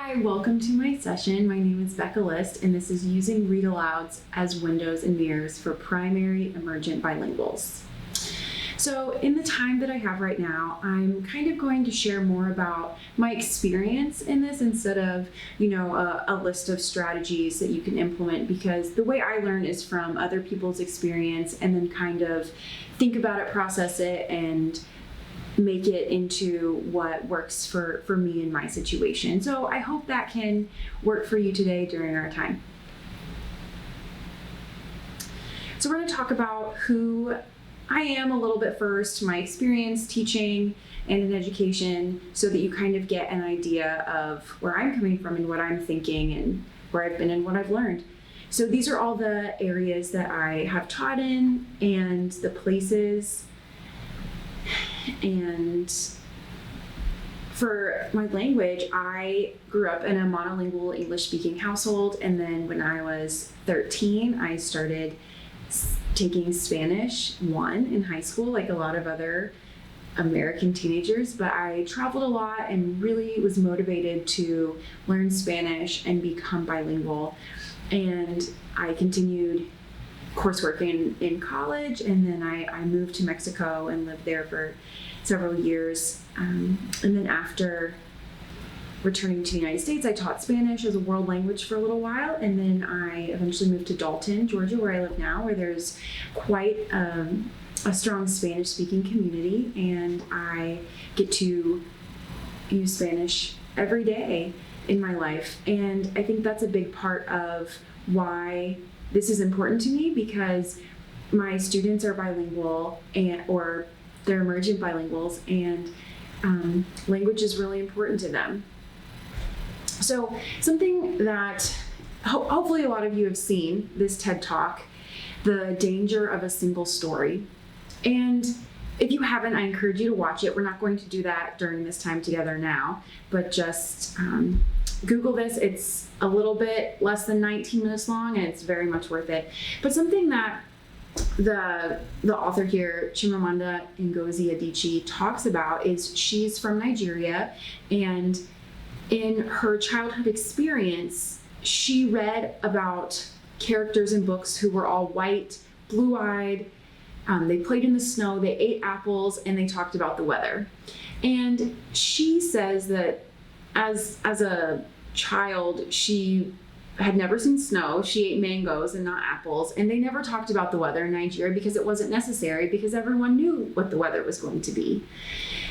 Hi, welcome to my session. My name is Becca List, and this is using read alouds as windows and mirrors for primary emergent bilinguals. So in the time that I have right now, I'm kind of going to share more about my experience in this instead of, a list of strategies that you can implement, because the way I learn is from other people's experience and then kind of think about it, process it, and make it into what works for me in my situation. So I hope that can work for you today during our time. So we're going to talk about who I am a little bit first, my experience teaching and in education, so that you kind of get an idea of where I'm coming from and what I'm thinking and where I've been and what I've learned. So these are all the areas that I have taught in and the places. And for my language, I grew up in a monolingual English-speaking household, and then when I was 13, I started taking Spanish 1 in high school, like a lot of other American teenagers, but I traveled a lot and really was motivated to learn Spanish and become bilingual. And I continued coursework in college, and then I moved to Mexico and lived there for several years. And then after returning to the United States, I taught Spanish as a world language for a little while, and then I eventually moved to Dalton, Georgia, where I live now, where there's quite a strong Spanish-speaking community, and I get to use Spanish every day in my life. And I think that's a big part of why this is important to me, because my students are bilingual or they're emergent bilinguals, and language is really important to them. So something that hopefully a lot of you have seen, this TED Talk, The Danger of a Single Story. And if you haven't, I encourage you to watch it. We're not going to do that during this time together now, but just Google this. It's a little bit less than 19 minutes long, and it's very much worth it. But something that the author here, Chimamanda Ngozi Adichie, talks about is she's from Nigeria, and in her childhood experience, she read about characters in books who were all white, blue-eyed. They played in the snow, they ate apples, and they talked about the weather. And she says that as a child, she had never seen snow. She ate mangoes and not apples, and they never talked about the weather in Nigeria because it wasn't necessary, because everyone knew what the weather was going to be.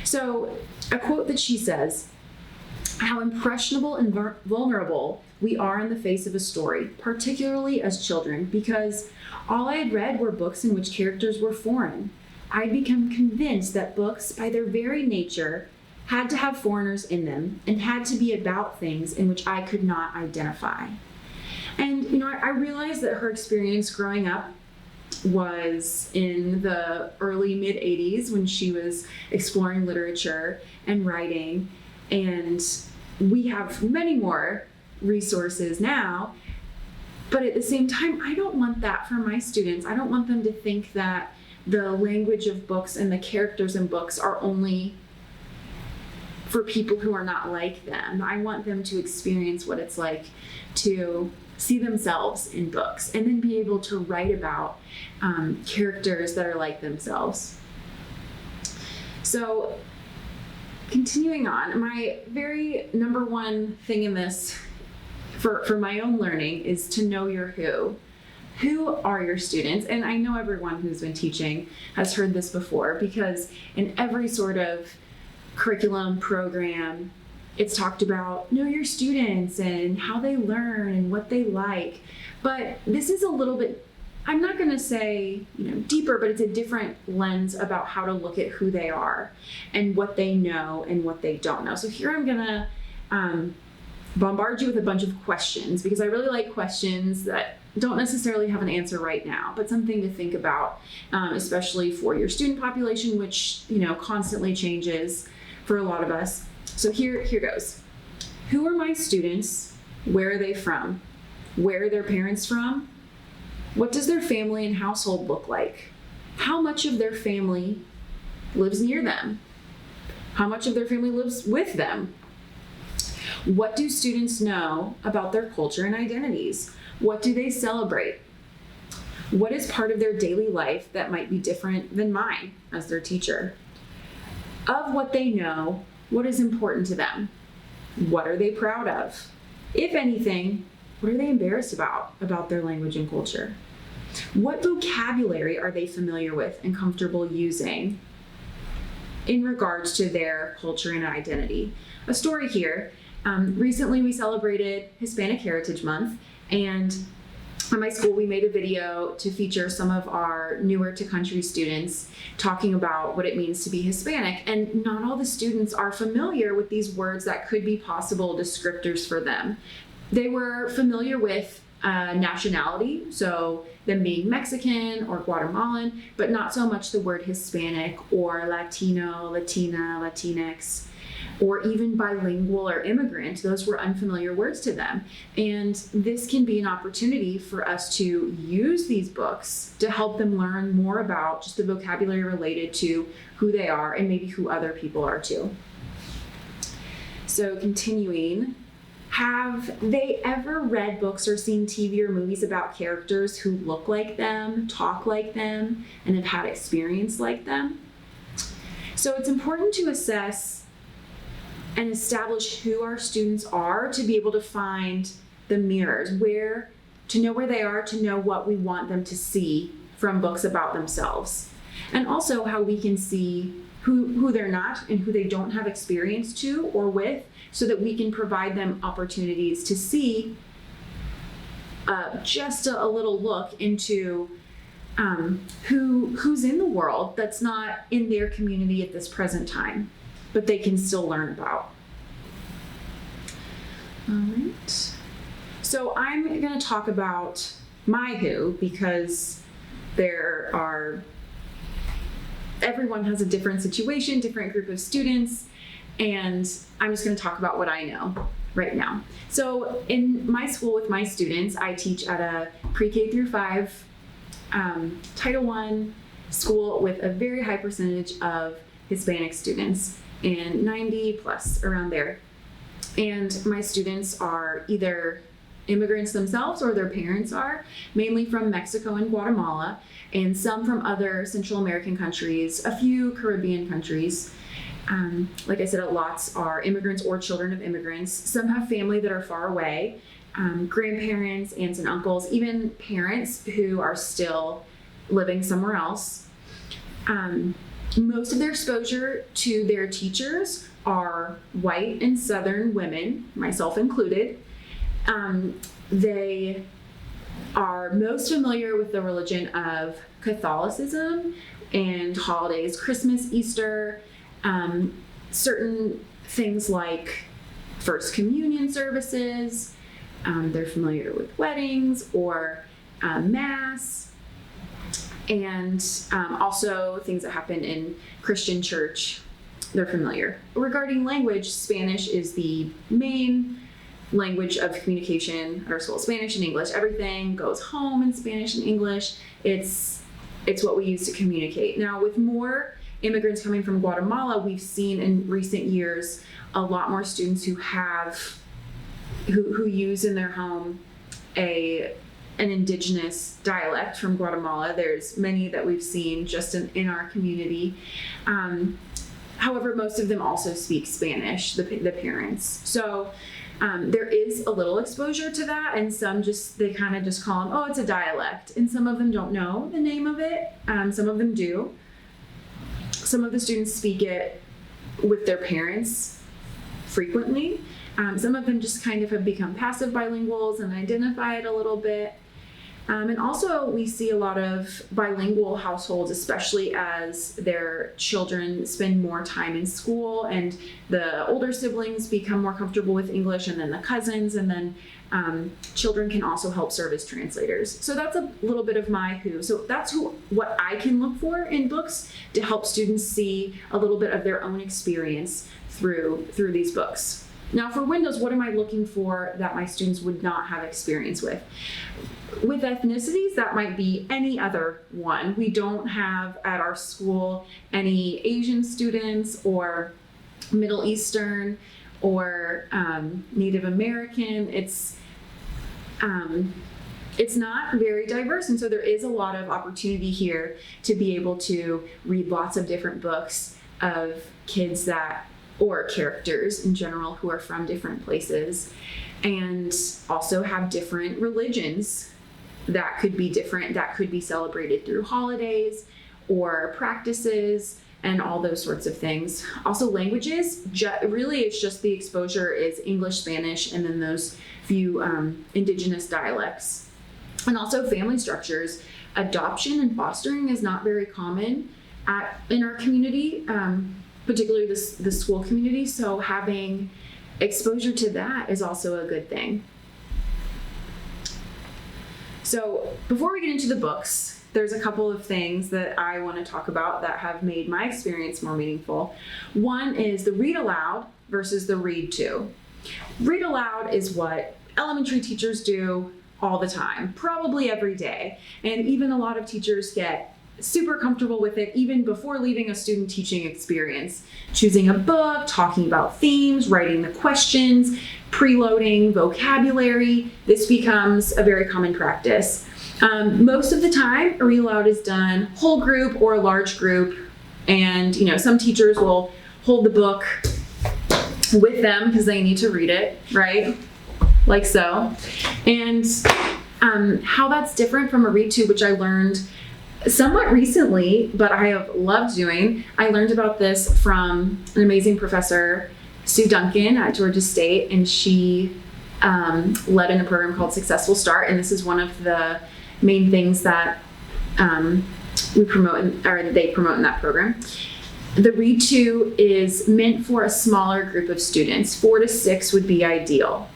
So a quote that she says, "How impressionable and vulnerable we are in the face of a story, particularly as children, because all I had read were books in which characters were foreign. I'd become convinced that books, by their very nature, had to have foreigners in them and had to be about things in which I could not identify." And, I realized that her experience growing up was in the early mid-'80s when she was exploring literature and writing. And we have many more resources now. But at the same time, I don't want that for my students. I don't want them to think that the language of books and the characters in books are only for people who are not like them. I want them to experience what it's like to see themselves in books and then be able to write about characters that are like themselves. So continuing on, my very number one thing in this for my own learning is to know your who. Who are your students? And I know everyone who's been teaching has heard this before, because in every sort of curriculum program, it's talked about know your students and how they learn and what they like. But this is a little bit, I'm not going to say deeper, but it's a different lens about how to look at who they are and what they know and what they don't know. So here I'm going to bombard you with a bunch of questions, because I really like questions that don't necessarily have an answer right now, but something to think about, especially for your student population, which constantly changes for a lot of us. So here goes. Who are my students? Where are they from? Where are their parents from? What does their family and household look like? How much of their family lives near them? How much of their family lives with them? What do students know about their culture and identities? What do they celebrate? What is part of their daily life that might be different than mine as their teacher? Of what they know, what is important to them? What are they proud of? If anything, what are they embarrassed about their language and culture? What vocabulary are they familiar with and comfortable using in regards to their culture and identity? A story here. Recently we celebrated Hispanic Heritage Month, and at my school we made a video to feature some of our newer to country students talking about what it means to be Hispanic, and not all the students are familiar with these words that could be possible descriptors for them. They were familiar with nationality, so them being Mexican or Guatemalan, but not so much the word Hispanic or Latino, Latina, Latinx, or even bilingual or immigrant. Those were unfamiliar words to them. And this can be an opportunity for us to use these books to help them learn more about just the vocabulary related to who they are and maybe who other people are too. So continuing, have they ever read books or seen TV or movies about characters who look like them, talk like them, and have had experience like them? So it's important to assess and establish who our students are to be able to find the mirrors, to know where they are, to know what we want them to see from books about themselves. And also how we can see who they're not and who they don't have experience to or with, so that we can provide them opportunities to see just a little look into who's in the world that's not in their community at this present time, but they can still learn about. All right. So I'm going to talk about my who, because everyone has a different situation, different group of students, and I'm just going to talk about what I know right now. So in my school with my students, I teach at a pre-K through 5 Title I school with a very high percentage of Hispanic students, and 90 plus around there. And my students are either immigrants themselves or their parents are, mainly from Mexico and Guatemala, and some from other Central American countries, a few Caribbean countries. Like I said, lots are immigrants or children of immigrants. Some have family that are far away, grandparents, aunts and uncles, even parents who are still living somewhere else. Most of their exposure to their teachers are white and Southern women, myself included. They are most familiar with the religion of Catholicism and holidays, Christmas, Easter, certain things like First Communion services. They're familiar with weddings or Mass, and also things that happen in Christian church. They're familiar. Regarding language, Spanish is the main language of communication at our school. Spanish and English. Everything goes home in Spanish and English. It's what we use to communicate. Now, with more immigrants coming from Guatemala, we've seen in recent years a lot more students who use in their home an indigenous dialect from Guatemala. There's many that we've seen just in our community. However, most of them also speak Spanish, the parents. So there is a little exposure to that, and some they kind of just call them, oh, it's a dialect. And some of them don't know the name of it. Some of them do. Some of the students speak it with their parents frequently. Some of them just kind of have become passive bilinguals and identify it a little bit. And also we see a lot of bilingual households, especially as their children spend more time in school and the older siblings become more comfortable with English, and then the cousins, and then children can also help serve as translators. So that's a little bit of my who. So that's what I can look for in books to help students see a little bit of their own experience through these books. Now for windows, what am I looking for that my students would not have experience with? With ethnicities, that might be any other one. We don't have at our school any Asian students or Middle Eastern or Native American. It's not very diverse, and so there is a lot of opportunity here to be able to read lots of different books of kids or characters in general who are from different places, and also have different religions that could be different, that could be celebrated through holidays or practices and all those sorts of things. Also languages, really it's just the exposure is English, Spanish, and then those few indigenous dialects. And also family structures. Adoption and fostering is not very common in our community, particularly the school community. So having exposure to that is also a good thing. So before we get into the books, there's a couple of things that I want to talk about that have made my experience more meaningful. One is the read aloud versus the read to. Read aloud is what elementary teachers do all the time, probably every day. And even a lot of teachers get super comfortable with it even before leaving a student teaching experience. Choosing a book, talking about themes, writing the questions, preloading vocabulary. This becomes a very common practice. Most of the time, a read aloud is done whole group or a large group. And some teachers will hold the book with them because they need to read it, right? Like so. And how that's different from a read to, which I learned somewhat recently, but I have loved doing. I learned about this from an amazing professor, Sue Duncan at Georgia State, and she led in a program called Successful Start, and this is one of the main things that they promote in that program. The read to is meant for a smaller group of students. 4 to 6 would be ideal.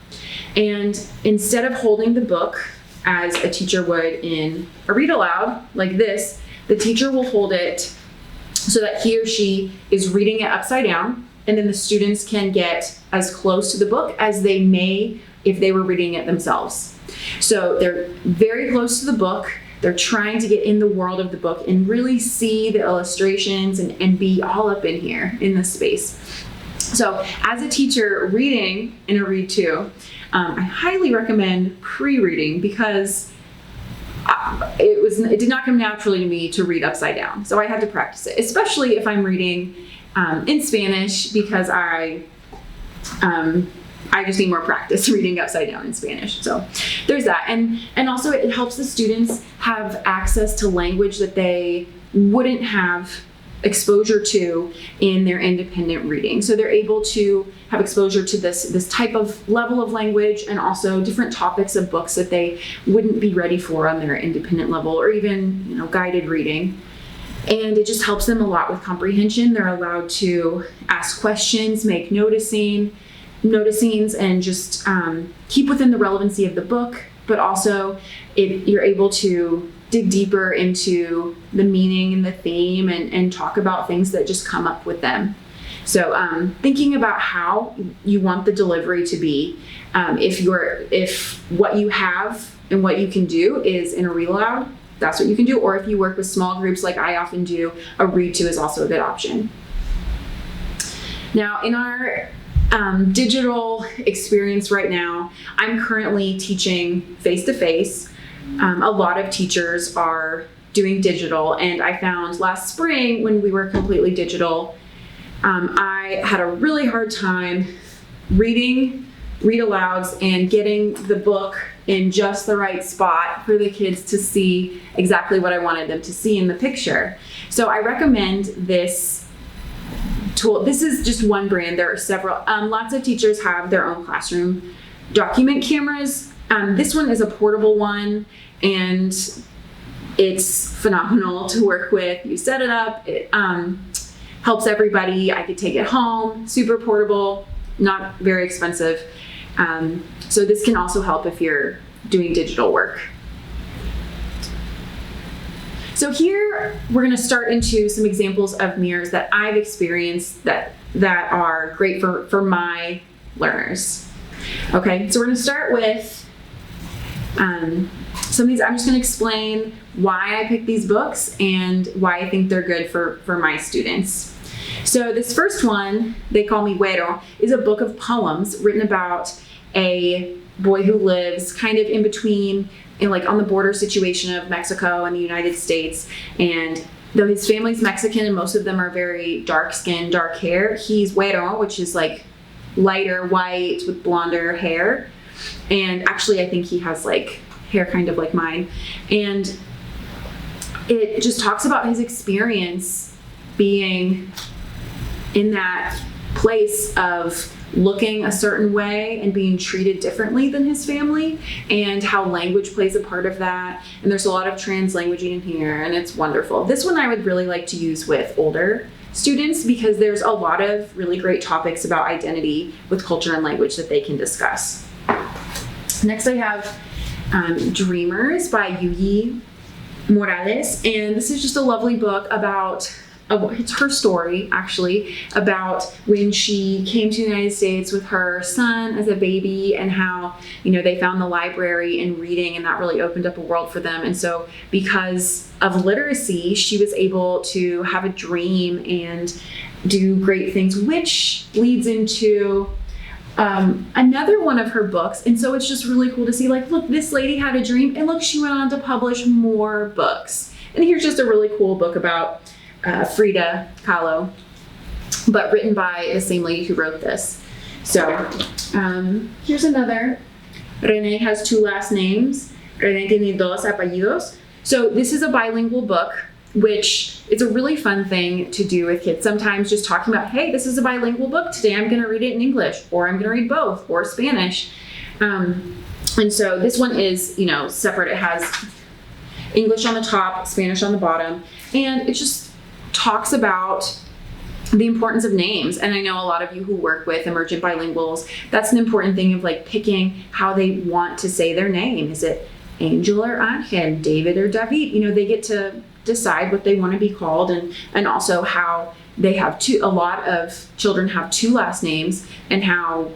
And instead of holding the book as a teacher would in a read aloud like this, the teacher will hold it so that he or she is reading it upside down, and then the students can get as close to the book as they may if they were reading it themselves. So they're very close to the book. They're trying to get in the world of the book and really see the illustrations and be all up in here in this space. So as a teacher reading in a read to, I highly recommend pre-reading because it did not come naturally to me to read upside down. So I had to practice it, especially if I'm reading in Spanish, because I just need more practice reading upside down in Spanish. So there's that. And also it helps the students have access to language that they wouldn't have exposure to in their independent reading. So they're able to have exposure to this type of level of language, and also different topics of books that they wouldn't be ready for on their independent level, or even guided reading. And it just helps them a lot with comprehension. They're allowed to ask questions, make noticings, and just keep within the relevancy of the book, but also you're able to dig deeper into the meaning and the theme and talk about things that just come up with them. So thinking about how you want the delivery to be, if what you have and what you can do is in a read aloud, that's what you can do. Or if you work with small groups like I often do, a read to is also a good option. Now in our digital experience right now, I'm currently teaching face-to-face. A lot of teachers are doing digital, and I found last spring when we were completely digital, I had a really hard time reading read alouds and getting the book in just the right spot for the kids to see exactly what I wanted them to see in the picture. So I recommend this tool. This is just one brand. There are several. Lots of teachers have their own classroom document cameras. This one is a portable one, and it's phenomenal to work with. You set it up, it helps everybody. I could take it home, super portable, not very expensive. So this can also help if you're doing digital work. So here we're going to start into some examples of mirrors that I've experienced that are great for my learners. Okay, so we're going to start with some of these. I'm just going to explain why I picked these books and why I think they're good for my students. So this first one, They Call Me Güero, is a book of poems written about a boy who lives kind of in between, on the border situation of Mexico and the United States. And though his family's Mexican and most of them are very dark skin, dark hair, he's güero, which is like lighter white with blonder hair. And actually, I think he has like hair kind of like mine. And it just talks about his experience being in that place of looking a certain way and being treated differently than his family, and how language plays a part of that. And there's a lot of translanguaging in here, and it's wonderful. This one I would really like to use with older students because there's a lot of really great topics about identity with culture and language that they can discuss. Next I have Dreamers by Yuyi Morales, and this is just a lovely book about it's her story actually about when she came to the United States with her son as a baby, and how they found the library and reading, and that really opened up a world for them. And so because of literacy, she was able to have a dream and do great things, which leads into another one of her books. And so it's just really cool to see, like, look, this lady had a dream, and look, she went on to publish more books. And here's just a really cool book about Frida Kahlo, but written by the same lady who wrote this. So here's another. Renee has 2 last names. Renee tiene 2 apellidos. So this is a bilingual book, which is a really fun thing to do with kids. Sometimes just talking about, hey, this is a bilingual book. Today I'm going to read it in English, or I'm going to read both, or Spanish. And so this one is, separate. It has English on the top, Spanish on the bottom, and it just talks about the importance of names. And I know a lot of you who work with emergent bilinguals, that's an important thing of like picking how they want to say their name. Is it Angel or Angel, David or David? They get to decide what they want to be called, and also how they have a lot of children have 2 last names, and how,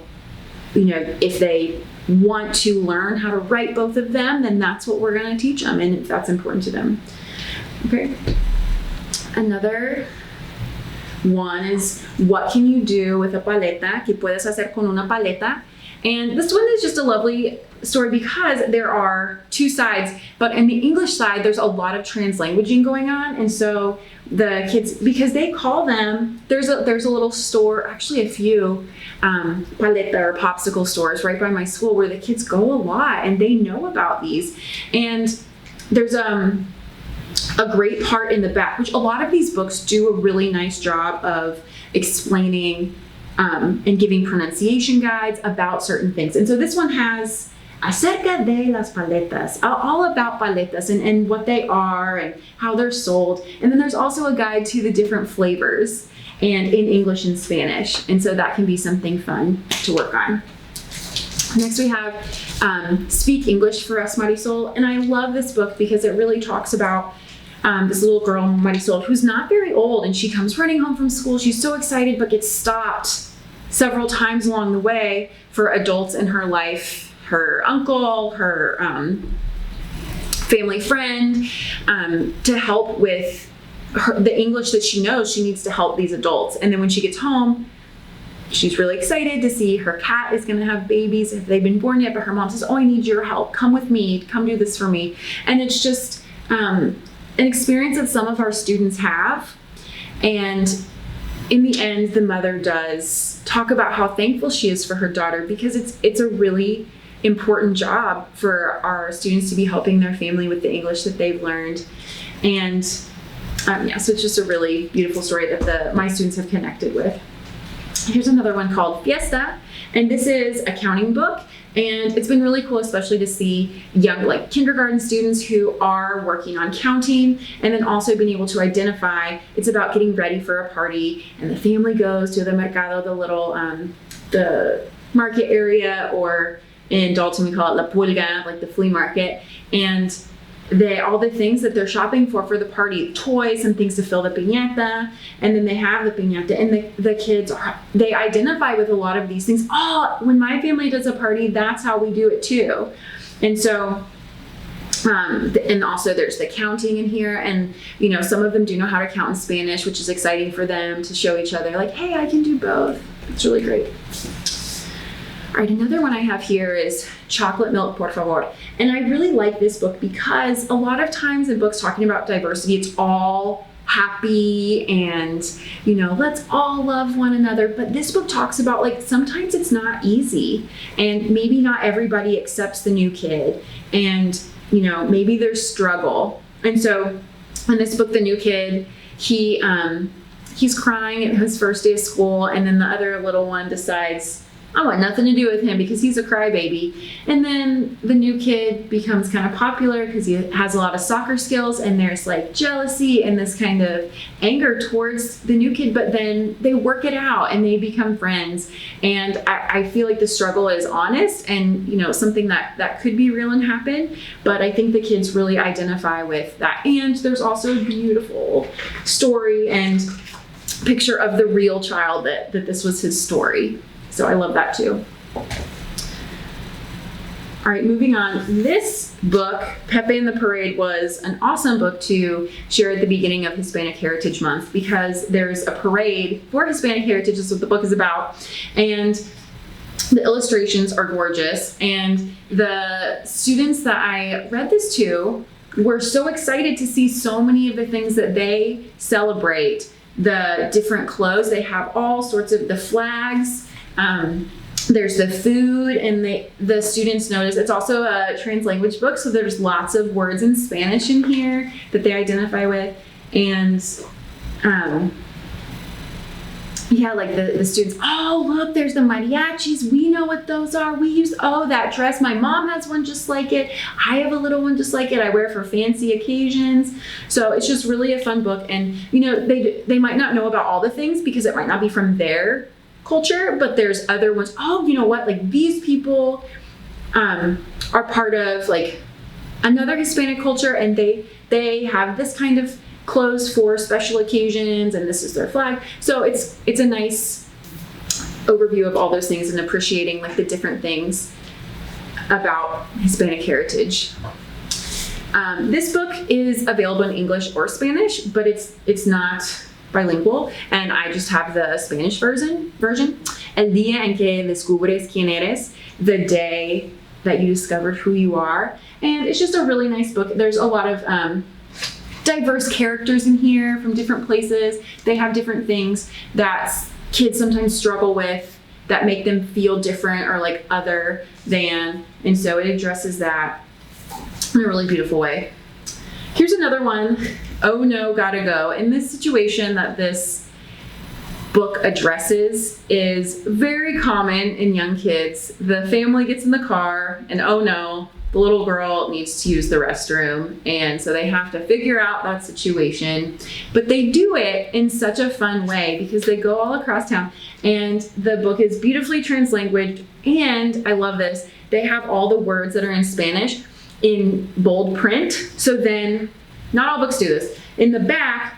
if they want to learn how to write both of them, then that's what we're going to teach them, and that's important to them. Okay. Another one is, what can you do with a paleta? ¿Qué puedes hacer con una paleta? And this one is just a lovely story because there are 2 sides, but in the English side, there's a lot of translanguaging going on. And so the kids, because they call them, there's a little store, actually a few paleta or popsicle stores right by my school where the kids go a lot, and they know about these. And there's a great part in the back, which a lot of these books do a really nice job of explaining and giving pronunciation guides about certain things. And so this one has acerca de las paletas, all about paletas and what they are and how they're sold. And then there's also a guide to the different flavors, and in English and Spanish. And so that can be something fun to work on. Next we have Speak English for Us, Marisol. And I love this book because it really talks about this little girl, Marisol, who's not very old, and she comes running home from school. She's so excited, but gets stopped several times along the way for adults in her life, her uncle, her family friend, to help with the English that she knows. She needs to help these adults. And then when she gets home, she's really excited to see her cat is going to have babies if they've been born yet, but her mom says, oh, I need your help. Come with me. Come do this for me. And it's just an experience that some of our students have. And in the end, the mother does talk about how thankful she is for her daughter, because it's a really important job for our students to be helping their family with the English that they've learned. And so it's just a really beautiful story that my students have connected with. Here's another one called Fiesta, and this is a counting book, and it's been really cool, especially to see young, like kindergarten students who are working on counting, and then also being able to identify. It's about getting ready for a party, and the family goes to the mercado, the little the market area, or in Dalton we call it la pulga, like the flea market, and all the things that they're shopping for the party, toys and things to fill the piñata, and then they have the piñata, and the kids they identify with a lot of these things. Oh, when my family does a party, that's how we do it too. And so And also there's the counting in here, and some of them do know how to count in Spanish, which is exciting for them to show each other like, hey, I can do both. It's really great. All right, another one I have here is Chocolate Milk, por favor. And I really like this book because a lot of times in books talking about diversity, it's all happy and, let's all love one another. But this book talks about like, sometimes it's not easy, and maybe not everybody accepts the new kid, and, maybe there's struggle. And so in this book, the new kid, he's crying at his first day of school, and then the other little one decides, I want nothing to do with him because he's a crybaby. And then the new kid becomes kind of popular because he has a lot of soccer skills, and there's like jealousy and this kind of anger towards the new kid, but then they work it out and they become friends. And I feel like the struggle is honest and, something that could be real and happen, but I think the kids really identify with that. And there's also a beautiful story and picture of the real child that this was his story. So I love that too. All right, moving on. This book, Pepe and the Parade, was an awesome book to share at the beginning of Hispanic Heritage Month, because there's a parade for Hispanic heritage. That's what the book is about. And the illustrations are gorgeous. And the students that I read this to were so excited to see so many of the things that they celebrate. The different clothes, they have all sorts of the flags. There's the food, and the students notice it's also a trans-language book, so there's lots of words in Spanish in here that they identify with. And like the students, oh look, there's the mariachis, we know what those are, we use, that dress, my mom has one just like it, I have a little one just like it, I wear it for fancy occasions. So it's just really a fun book. And they might not know about all the things because it might not be from their culture, but there's other ones. Like these people are part of like another Hispanic culture, and they have this kind of clothes for special occasions, and this is their flag. So it's a nice overview of all those things and appreciating like the different things about Hispanic heritage. This book is available in English or Spanish, but it's not bilingual, and I just have the Spanish version. El día en que descubres quién eres, the day that you discovered who you are. And it's just a really nice book. There's a lot of diverse characters in here from different places. They have different things that kids sometimes struggle with that make them feel different or like other than, and so it addresses that in a really beautiful way. Here's another one, Oh No, Gotta Go. And this situation that this book addresses is very common in young kids. The family gets in the car and oh no, the little girl needs to use the restroom. And so they have to figure out that situation. But they do it in such a fun way because they go all across town. And the book is beautifully trans-languaged. And I love this, they have all the words that are in Spanish in bold print. So then, not all books do this. In the back,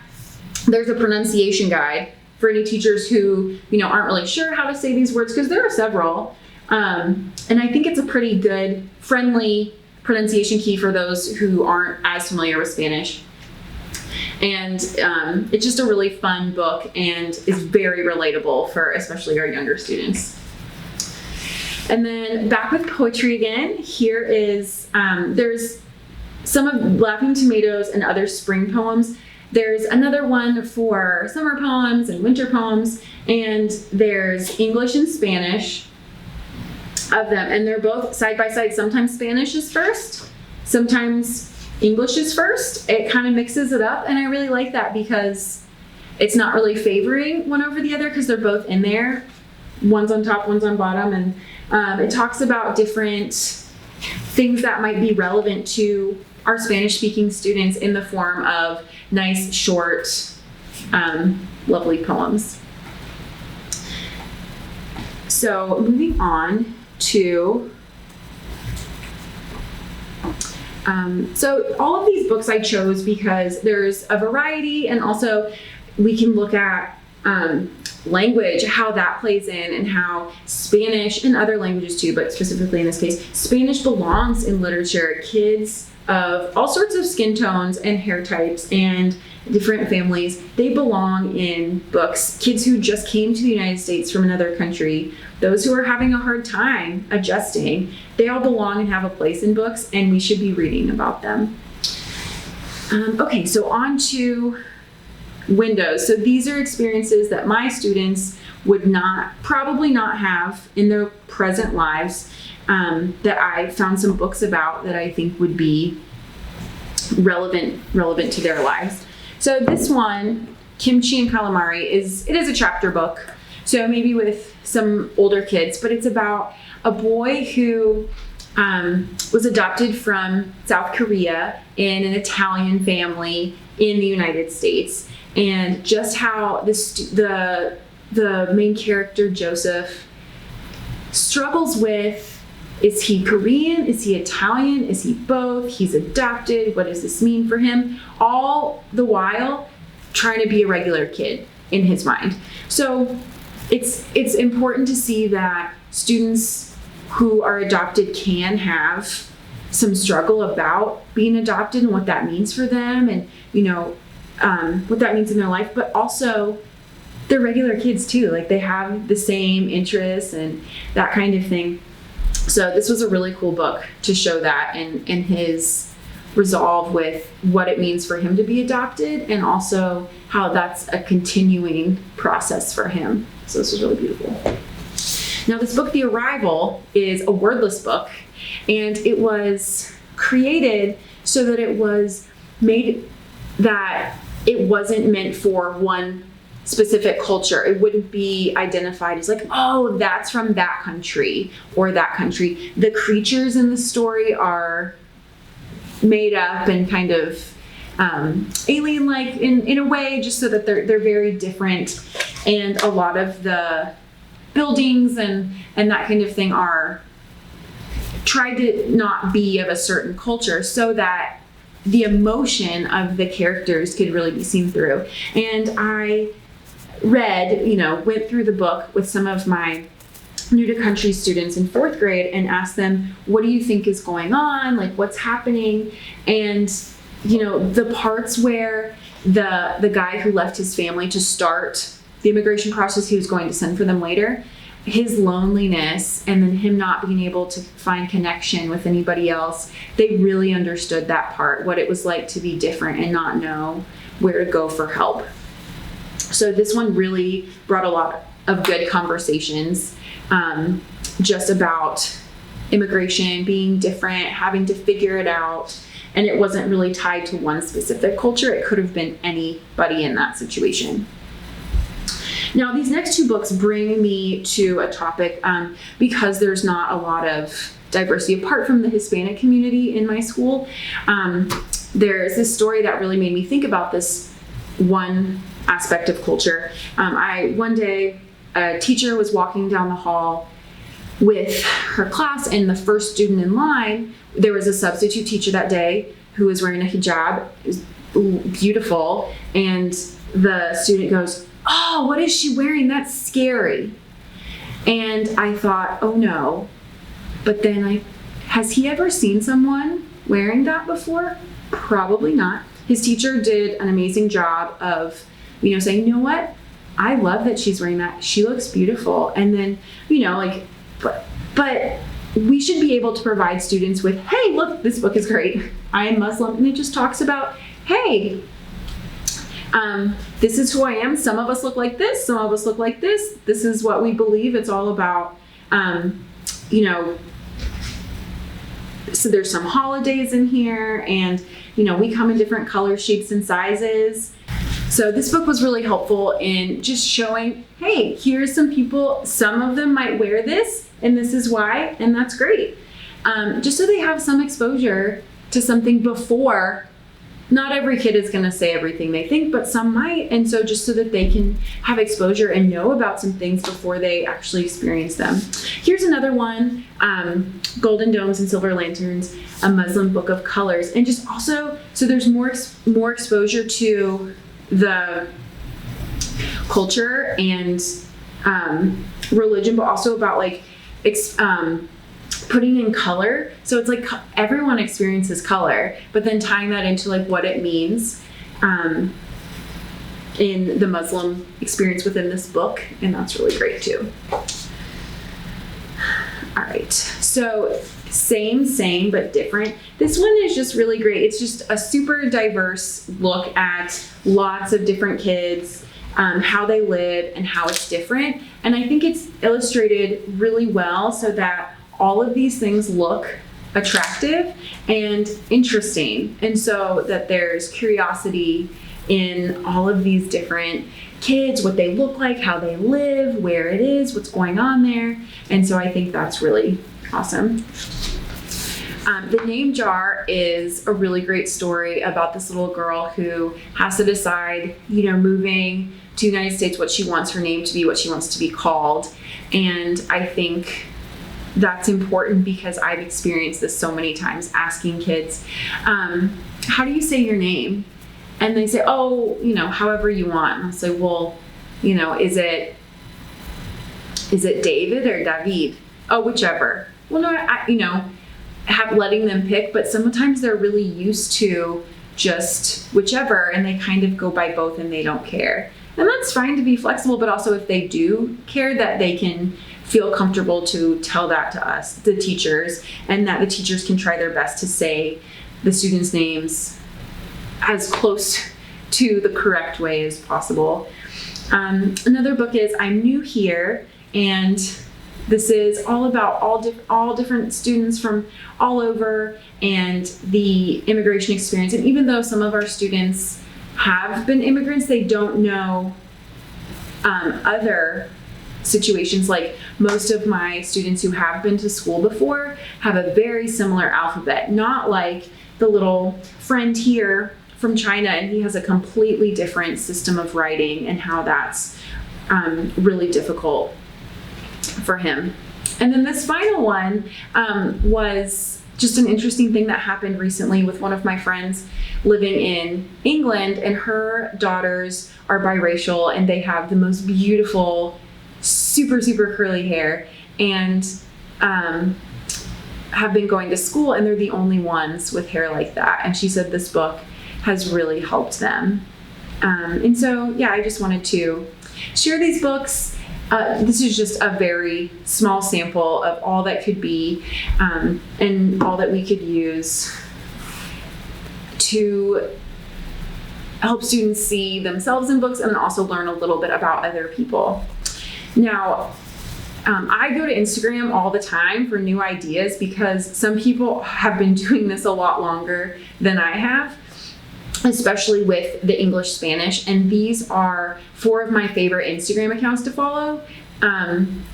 there's a pronunciation guide for any teachers who, aren't really sure how to say these words, because there are several. And I think it's a pretty good, friendly pronunciation key for those who aren't as familiar with Spanish. And it's just a really fun book and is very relatable for especially our younger students. And then back with poetry again, here is, there's some of Laughing Tomatoes and other spring poems. There's another one for summer poems and winter poems, and there's English and Spanish of them, and they're both side by side. Sometimes Spanish is first, sometimes English is first. It kind of mixes it up, and I really like that because it's not really favoring one over the other because they're both in there. One's on top, one's on bottom, and it talks about different things that might be relevant to our Spanish-speaking students in the form of nice, short, lovely poems. So moving on to, so all of these books I chose because there's a variety, and also we can look at language, how that plays in, and how Spanish and other languages too, but specifically in this case, Spanish belongs in literature. Kids of all sorts of skin tones and hair types and different families. They belong in books. Kids who just came to the United States from another country, those who are having a hard time adjusting, they all belong and have a place in books, and we should be reading about them. Okay, so on to windows. So these are experiences that my students would probably not have in their present lives, that I found some books about that I think would be relevant to their lives. So this one, Kimchi and Calamari, it is a chapter book. So maybe with some older kids, but it's about a boy who was adopted from South Korea in an Italian family in the United States, and just how the main character Joseph struggles with, is he Korean? Is he Italian? Is he both? He's adopted. What does this mean for him? All the while trying to be a regular kid in his mind. So it's important to see that students who are adopted can have some struggle about being adopted and what that means for them, and what that means in their life, but also they're regular kids too. Like, they have the same interests and that kind of thing. So this was a really cool book to show that, and his resolve with what it means for him to be adopted, and also how that's a continuing process for him. So this was really beautiful. Now this book, The Arrival, is a wordless book, and it was created so that it was made that it wasn't meant for one specific culture. It wouldn't be identified as like, oh, that's from that country or that country. The creatures in the story are made up and kind of alien-like in a way, just so that they're very different. And a lot of the buildings and that kind of thing are tried to not be of a certain culture, so that the emotion of the characters could really be seen through. And I went through the book with some of my new to country students in 4th grade and asked them, what do you think is going on? Like, what's happening? And, the parts where the guy who left his family to start the immigration process he was going to send for them later, his loneliness, and then him not being able to find connection with anybody else, they really understood that part, what it was like to be different and not know where to go for help. So this one really brought a lot of good conversations, just about immigration, being different, having to figure it out. And it wasn't really tied to one specific culture. It could have been anybody in that situation. Now, these next 2 books bring me to a topic, because there's not a lot of diversity apart from the Hispanic community in my school. There's this story that really made me think about this one aspect of culture. One day, a teacher was walking down the hall with her class, and the first student in line, there was a substitute teacher that day who was wearing a hijab. It was beautiful. And the student goes, "Oh, what is she wearing? That's scary." And I thought, oh no. But then has he ever seen someone wearing that before? Probably not. His teacher did an amazing job of, saying, you know what? I love that she's wearing that. She looks beautiful. And then, but we should be able to provide students with, hey, look, this book is great. I am Muslim. And it just talks about, hey, this is who I am. Some of us look like this. Some of us look like this. This is what we believe. It's all about, so there's some holidays in here, and, we come in different colors, shapes, and sizes. So this book was really helpful in just showing, hey, here's some people, some of them might wear this, and this is why, and that's great. Just so they have some exposure to something before. Not every kid is going to say everything they think, but some might. And so just so that they can have exposure and know about some things before they actually experience them. Here's another one, Golden Domes and Silver Lanterns, a Muslim book of colors. And just also, so there's more exposure to the culture and religion, but also about putting in color. So it's like everyone experiences color, but then tying that into like what it means in the Muslim experience within this book. And that's really great too. All right, so same, but different. This one is just really great. It's just a super diverse look at lots of different kids, how they live and how it's different. And I think it's illustrated really well so that all of these things look attractive and interesting. And so that there's curiosity in all of these different kids, what they look like, how they live, where it is, what's going on there. And so I think that's really awesome. The Name Jar is a really great story about this little girl who has to decide, moving to the United States, what she wants her name to be, what she wants to be called. And I think that's important because I've experienced this so many times asking kids, how do you say your name? And they say, oh, however you want. And I'll say, well, is it David or David? Oh, whichever. Well, no, letting them pick, but sometimes they're really used to just whichever, and they kind of go by both and they don't care. And that's fine to be flexible, but also if they do care, that they can feel comfortable to tell that to us, the teachers, and that the teachers can try their best to say the students' names as close to the correct way as possible. Another book is I'm New Here, and this is all about all different students from all over and the immigration experience. And even though some of our students have been immigrants, they don't know other situations. Like most of my students who have been to school before have a very similar alphabet, not like the little friend here from China, and he has a completely different system of writing and how that's really difficult for him. And then this final one was just an interesting thing that happened recently with one of my friends living in England, and her daughters are biracial and they have the most beautiful, super curly hair, and have been going to school, and they're the only ones with hair like that. And she said this book has really helped them. And so, yeah, I just wanted to share these books. This is just a very small sample of all that could be and all that we could use to help students see themselves in books and also learn a little bit about other people. Now, I go to Instagram all the time for new ideas because some people have been doing this a lot longer than I have, especially with the English Spanish, and these are 4 of my favorite Instagram accounts to follow.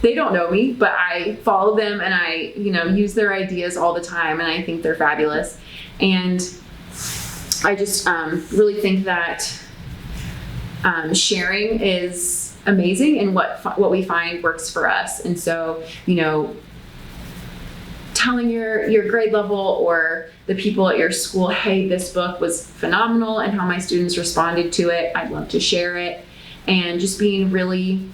They don't know me, but I follow them and I, use their ideas all the time, and I think they're fabulous. And I just really think that sharing is amazing and what we find works for us. And so, telling your grade level or the people at your school, hey, this book was phenomenal and how my students responded to it, I'd love to share it. And just being really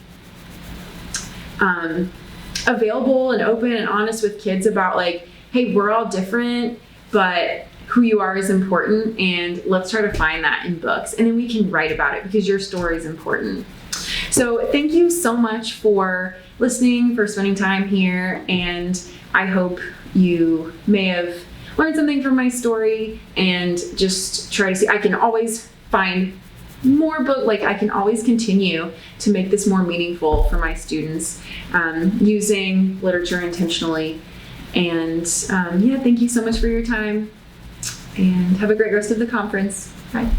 available and open and honest with kids about like, hey, we're all different, but who you are is important, and let's try to find that in books. And then we can write about it because your story is important. So thank you so much for listening, for spending time here, and I hope you may have learned something from my story and just try to see, I can always find more I can always continue to make this more meaningful for my students using literature intentionally. And thank you so much for your time, and have a great rest of the conference. Bye.